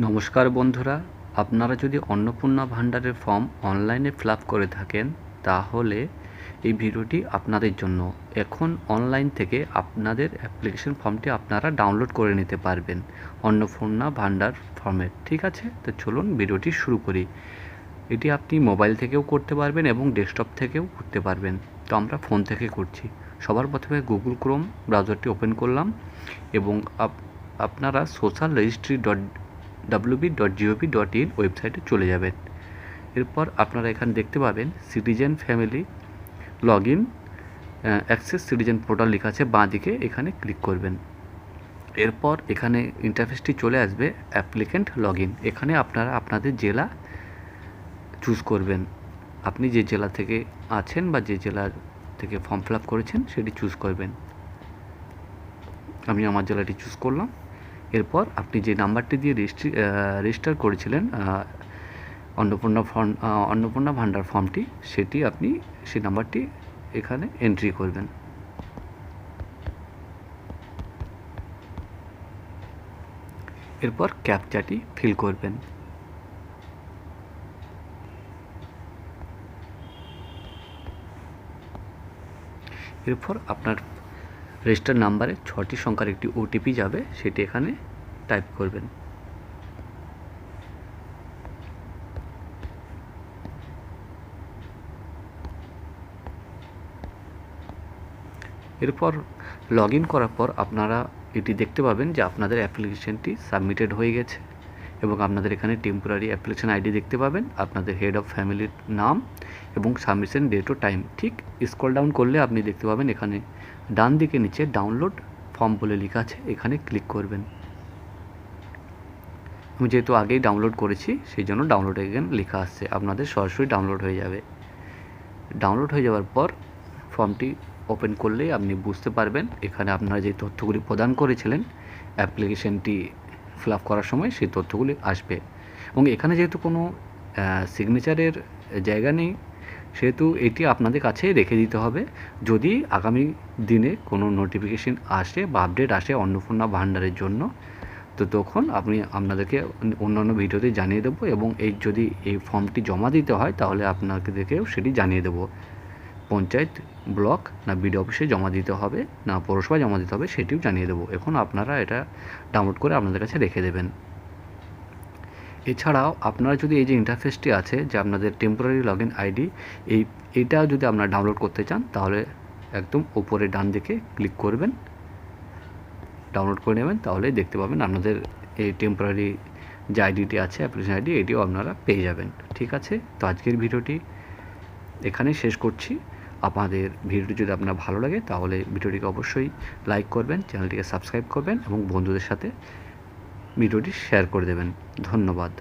নমস্কার বন্ধুরা, আপনারা যদি অন্নপূর্ণা ভান্ডারের ফর্ম অনলাইনে ফিল আপ করে থাকেন তাহলে এই ভিডিওটি আপনাদের জন্য। এখন অনলাইন থেকে আপনাদের অ্যাপ্লিকেশন ফর্মটি আপনারা ডাউনলোড করে নিতে পারবেন অন্নপূর্ণা ভান্ডার ফর্মের। ঠিক আছে, তো চলুন ভিডিওটি শুরু করি। এটি আপনি মোবাইল থেকেও করতে পারবেন এবং ডেস্কটপ থেকেও করতে পারবেন। তো আমরা ফোন থেকে করছি। সবার প্রথমে গুগল ক্রোম ব্রাউজারটি ওপেন করলাম এবং আপনারা সোশ্যাল রেজিস্ট্রি www.gov.in ওয়েবসাইটে চলে যাবেন। এরপর আপনারা এখানে দেখতে পাবেন citizen family log in access citizen portal লেখা আছে, বাঁ দিকে এখানে ক্লিক করবেন। এরপর এখানে ইন্টারফেসটি চলে আসবে অ্যাপ্লিক্যান্ট লগ ইন। এখানে আপনারা আপনাদের জেলা চুজ করবেন, আপনি যে জেলা থেকে আছেন বা যে জেলা থেকে ফর্ম ফিল আপ করেছেন সেটি চুজ করবেন। আমি আমার জেলাটি চুজ করলাম। এরপর আপনি যে নাম্বারটি দিয়ে রেজিস্টার করেছিলেন অন্নপূর্ণা ভান্ডার ফর্মটি, সেটি আপনি সেই নাম্বারটি এখানে এন্ট্রি করবেন। এরপর ক্যাপচাটি ফিল করবেন। এরপর আপনার রেজিস্টার নাম্বারে 6টি সংখ্যার একটি ওটিপি যাবে, সেটি এখানে টাইপ করবেন। এরপর লগ ইন করার পর আপনারা এটি দেখতে পাবেন যে আপনাদের অ্যাপ্লিকেশনটি সাবমিটেড হয়ে গেছে এবং আপনাদের এখানে টেম্পোরারি অ্যাপ্লিকেশন আইডি দেখতে পাবেন, আপনাদের হেড অফ ফ্যামিলির নাম এবং সাবমিশন ডেট ও টাইম। ঠিক স্ক্রল ডাউন করলে আপনি দেখতে পাবেন এখানে ডান দিকে নিচে ডাউনলোড ফর্ম বলে লেখা আছে, এখানে ক্লিক করবেন। আমি যেহেতু আগেই ডাউনলোড করেছি সেই জন্য ডাউনলোড এগেন লেখা আসছে, আপনাদের সরাসরি ডাউনলোড হয়ে যাবে। ডাউনলোড হয়ে যাওয়ার পর ফর্মটি ওপেন করলেই আপনি বুঝতে পারবেন এখানে আপনারা যে তথ্যগুলি প্রদান করেছিলেন অ্যাপ্লিকেশনটি ফিল আপ করার সময় সেই তথ্যগুলি আসবে। এবং এখানে যেহেতু কোনো সিগনেচারের জায়গা নেই সেহেতু এটি আপনাদের কাছে রেখে দিতে হবে। যদি আগামী দিনে কোনো নোটিফিকেশন আসে বা আপডেট আসে অন্নপূর্ণা ভান্ডারের জন্য, তো তখন আপনাদেরকে অন্যান্য ভিডিওতে জানিয়ে দেবো এবং যদি এই ফর্মটি জমা দিতে হয় তাহলে আপনাদেরকেও সেটি জানিয়ে দেবো। পঞ্চায়েত, ব্লক না বিডিও অফিসে জমা দিতে হবে না পৌরসভায় জমা দিতে হবে সেটিও জানিয়ে দেবো। এখন আপনারা এটা ডাউনলোড করে আপনাদের কাছে রেখে দেবেন। এছাড়াও আপনারা যদি এই যে ইন্টারফেসটি আছে যে আপনাদের টেম্পোরারি লগ ইন আইডি, এইটা যদি আপনারা ডাউনলোড করতে চান তাহলে একদম উপরে ডান দিকে ক্লিক করবেন, ডাউনলোড করে নেবেন, তাহলে দেখতে পাবেন আপনাদের এই টেম্পোরারি যে আইডিটি আছে অ্যাপ্লিকেশন আইডি, এটিও আপনারা পেয়ে যাবেন। ঠিক আছে, তো আজকের ভিডিওটি এখানেই শেষ করছি। আপনাদের ভিডিওটি যদি আপনার ভালো লাগে তাহলে ভিডিওটিকে অবশ্যই লাইক করবেন, চ্যানেলটিকে সাবস্ক্রাইব করবেন এবং বন্ধুদের সাথে ভিডিওটি শেয়ার করে দেবেন। ধন্যবাদ।